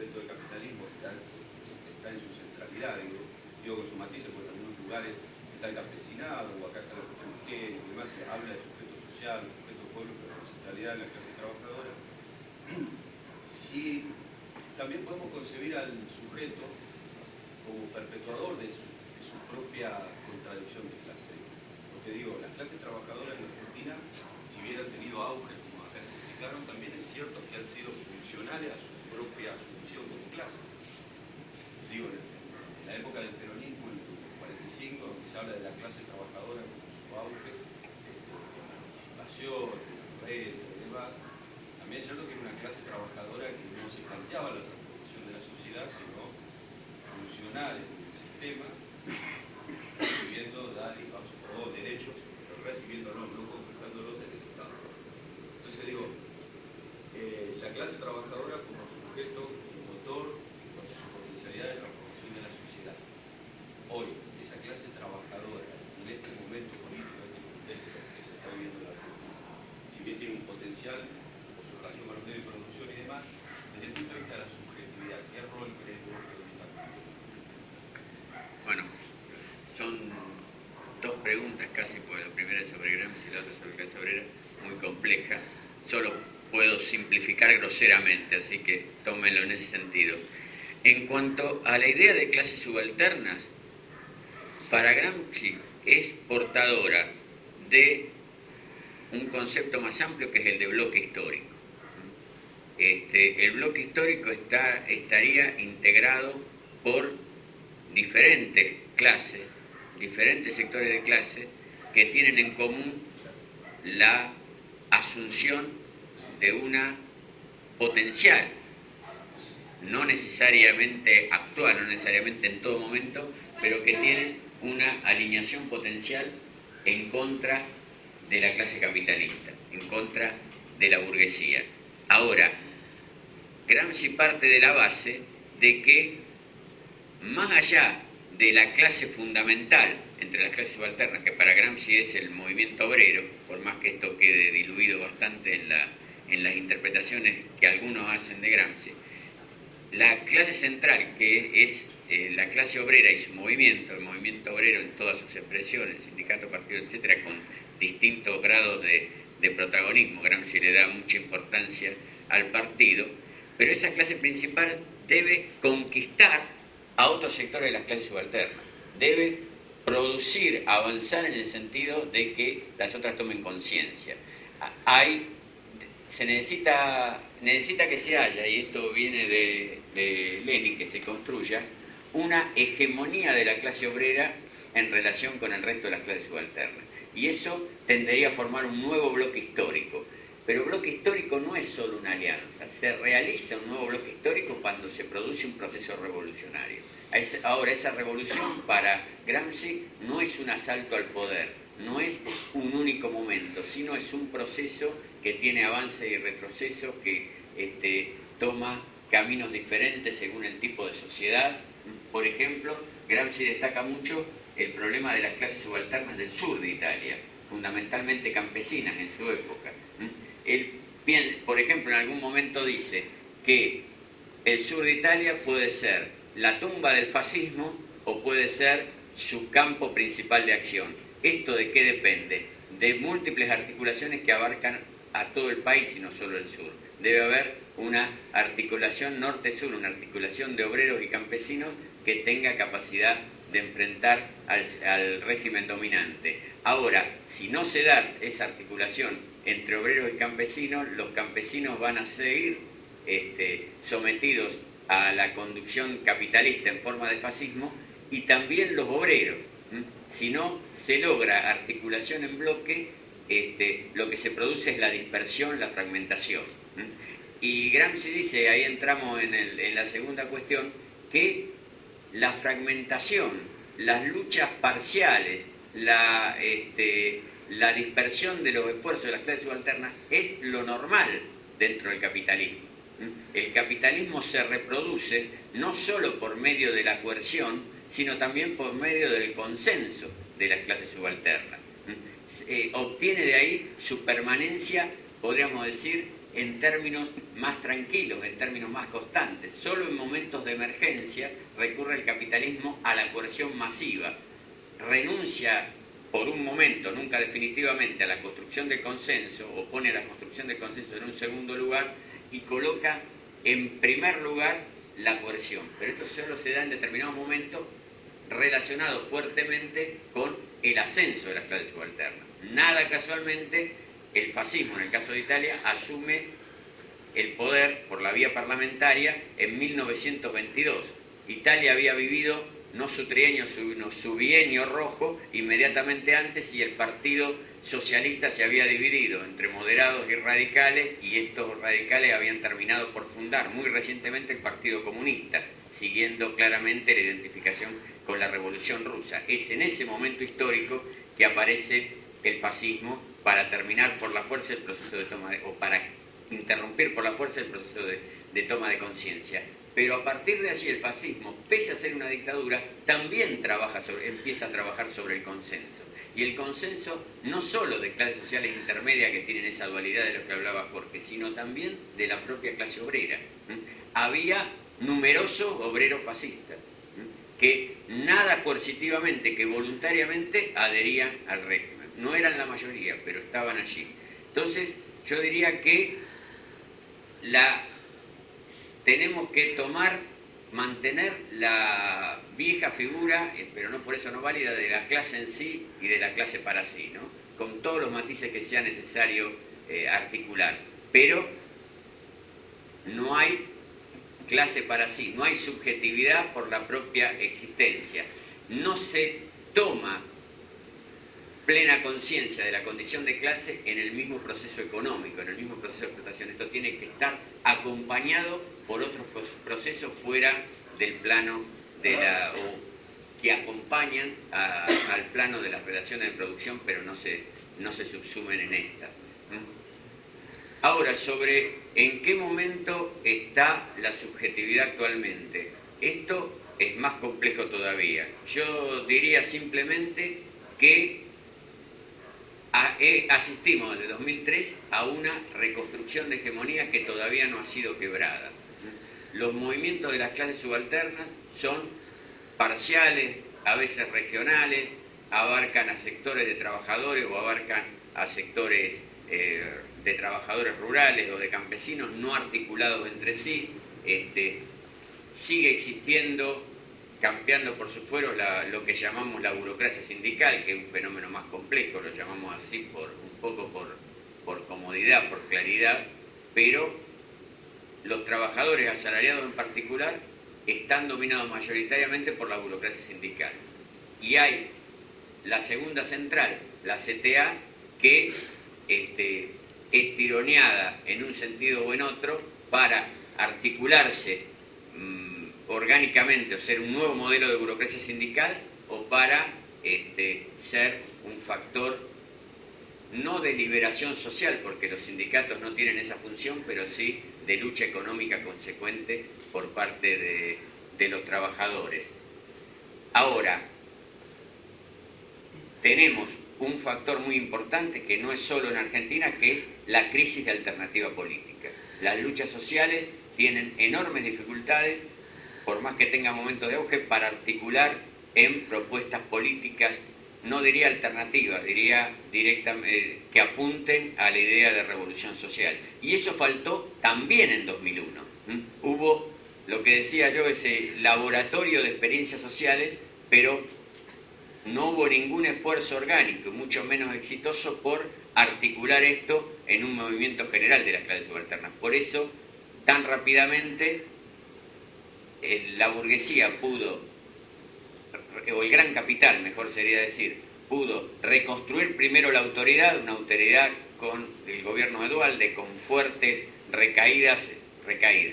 sujeto del capitalismo está en su centralidad, digo con su matices, porque en algunos lugares está el campesinado, o acá está la cuestión higiénica y demás, se habla de sujeto social, de sujeto pueblo, pero en centralidad de la clase trabajadora. Si también podemos concebir al sujeto como perpetuador de su propia contradicción de clase. Porque digo, las clases trabajadoras en Argentina, si bien han tenido auge, como acá se explicaron, también es cierto que han sido funcionales a su propia asunción como clase. Digo, en la época del peronismo, en el 45, donde se habla de la clase trabajadora como su auge, de participación, de renta y demás, también es cierto que era una clase trabajadora que no se planteaba la transformación de la sociedad, sino funcionar en el sistema, recibiendo derechos, pero recibiéndolos, no conquistándolos desde el Estado. Entonces digo, la clase trabajadora como sujeto, como motor, con su potencialidad de transformación de la sociedad. Hoy, esa clase trabajadora, en este momento político, en este contexto que se está viviendo en la Argentina, si bien tiene un potencial por su relación con los medios de producción y demás, desde el punto de vista de la subjetividad, ¿qué rol crees vos que hoy está cumpliendo? Bueno, son dos preguntas casi, porque la primera es sobre Gramsci y la otra sobre clase obrera, muy compleja. Solo puedo simplificar groseramente, así que tómenlo en ese sentido. En cuanto a la idea de clases subalternas, para Gramsci es portadora de un concepto más amplio que es el de bloque histórico. El bloque histórico estaría integrado por diferentes clases, diferentes sectores de clase que tienen en común la asunción de una potencial, no necesariamente actual, no necesariamente en todo momento, pero que tienen una alineación potencial en contra de la clase capitalista, en contra de la burguesía. Ahora, Gramsci parte de la base de que, más allá de la clase fundamental entre las clases subalternas, que para Gramsci es el movimiento obrero, por más que esto quede diluido bastante en las interpretaciones que algunos hacen de Gramsci, la clase central, que es la clase obrera y su movimiento, el movimiento obrero en todas sus expresiones, sindicato, partido, etcétera, con distintos grados de protagonismo. Gramsci le da mucha importancia al partido, pero esa clase principal debe conquistar a otros sectores de las clases subalternas, debe producir, avanzar en el sentido de que las otras tomen conciencia. Se necesita que se haya, y esto viene de Lenin, que se construya una hegemonía de la clase obrera en relación con el resto de las clases subalternas. Y eso tendería a formar un nuevo bloque histórico. Pero bloque histórico no es solo una alianza, se realiza un nuevo bloque histórico cuando se produce un proceso revolucionario. Ahora, esa revolución para Gramsci no es un asalto al poder, no es un único momento, sino es un proceso que tiene avance y retroceso, que toma caminos diferentes según el tipo de sociedad. Por ejemplo, Gramsci destaca mucho el problema de las clases subalternas del sur de Italia, fundamentalmente campesinas en su época. Él, por ejemplo, en algún momento dice que el sur de Italia puede ser la tumba del fascismo o puede ser su campo principal de acción. ¿Esto de qué depende? De múltiples articulaciones que abarcan a todo el país y no solo el sur. Debe haber una articulación norte-sur, una articulación de obreros y campesinos que tenga capacidad de enfrentar al régimen dominante. Ahora, si no se da esa articulación entre obreros y campesinos, los campesinos van a seguir sometidos a la conducción capitalista en forma de fascismo, y también los obreros. Si no se logra articulación en bloque, lo que se produce es la dispersión, la fragmentación. Y Gramsci dice, ahí entramos en la segunda cuestión, que la fragmentación, las luchas parciales, la dispersión de los esfuerzos de las clases subalternas es lo normal dentro del capitalismo. El capitalismo se reproduce no solo por medio de la coerción, sino también por medio del consenso de las clases subalternas. Obtiene de ahí su permanencia, podríamos decir, en términos más tranquilos, en términos más constantes. Solo en momentos de emergencia recurre el capitalismo a la coerción masiva. Renuncia por un momento, nunca definitivamente, a la construcción del consenso, o pone a la construcción del consenso en un segundo lugar y coloca en primer lugar la coerción. Pero esto solo se da en determinados momentos relacionado fuertemente con el ascenso de las clases subalternas. Nada casualmente, el fascismo, en el caso de Italia, asume el poder por la vía parlamentaria en 1922. Italia había vivido no su trienio, sino su bienio rojo inmediatamente antes, y el Partido Socialista se había dividido entre moderados y radicales, y estos radicales habían terminado por fundar muy recientemente el Partido Comunista, siguiendo claramente la identificación con la Revolución Rusa. Es en ese momento histórico que aparece el fascismo para terminar por la fuerza el proceso de toma de, o para interrumpir por la fuerza el proceso de toma de conciencia. Pero a partir de allí el fascismo, pese a ser una dictadura, también empieza a trabajar sobre el consenso. Y el consenso no solo de clases sociales intermedias que tienen esa dualidad de lo que hablaba Jorge, sino también de la propia clase obrera. Había numerosos obreros fascistas que nada coercitivamente, que voluntariamente adherían al régimen. No eran la mayoría, pero estaban allí. Entonces, yo diría que tenemos que mantener la vieja figura, pero no por eso no válida, de la clase en sí y de la clase para sí, ¿no? Con todos los matices que sea necesario articular. Pero no hay clase para sí, no hay subjetividad por la propia existencia. No se toma plena conciencia de la condición de clase en el mismo proceso económico, en el mismo proceso de explotación. Esto tiene que estar acompañado por otros procesos fuera del plano que acompañan al plano de las relaciones de producción, pero no se subsumen en estas. Ahora, sobre en qué momento está la subjetividad actualmente. Esto es más complejo todavía. Yo diría simplemente que asistimos desde 2003 a una reconstrucción de hegemonía que todavía no ha sido quebrada. Los movimientos de las clases subalternas son parciales, a veces regionales, abarcan a sectores de trabajadores o abarcan a sectores de trabajadores rurales o de campesinos no articulados entre sí. Sigue existiendo, campeando por sus fueros, lo que llamamos la burocracia sindical, que es un fenómeno más complejo, lo llamamos así un poco por comodidad, por claridad, pero los trabajadores asalariados en particular están dominados mayoritariamente por la burocracia sindical. Y hay la segunda central, la CTA, que es tironeada en un sentido o en otro para articularse orgánicamente o ser un nuevo modelo de burocracia sindical, o para ser un factor no de liberación social, porque los sindicatos no tienen esa función, pero sí de lucha económica consecuente por parte de los trabajadores. Ahora, tenemos un factor muy importante que no es solo en Argentina, que es la crisis de alternativa política. Las luchas sociales tienen enormes dificultades, por más que tengan momentos de auge, para articular en propuestas políticas, no diría alternativas, diría directamente que apunten a la idea de revolución social. Y eso faltó también en 2001. Hubo, lo que decía yo, ese laboratorio de experiencias sociales, pero no hubo ningún esfuerzo orgánico, mucho menos exitoso, por articular esto en un movimiento general de las clases subalternas. Por eso, tan rápidamente, la burguesía pudo, o el gran capital, mejor sería decir, pudo reconstruir primero la autoridad, una autoridad con el gobierno de Duhalde, con fuertes recaídas,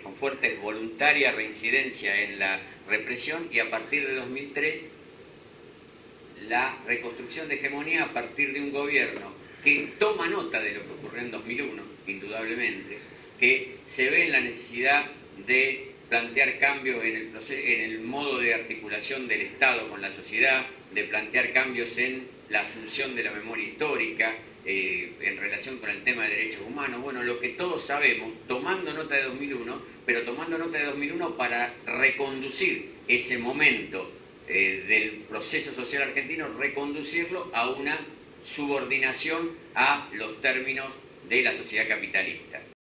con fuertes voluntarias reincidencia en la represión, y a partir de 2003 la reconstrucción de hegemonía a partir de un gobierno que toma nota de lo que ocurrió en 2001, indudablemente, que se ve en la necesidad de plantear cambios en el modo de articulación del Estado con la sociedad, de plantear cambios en la asunción de la memoria histórica, en relación con el tema de derechos humanos. Bueno, lo que todos sabemos, tomando nota de 2001, pero tomando nota de 2001 para reconducir ese momento del proceso social argentino, reconducirlo a una subordinación a los términos de la sociedad capitalista.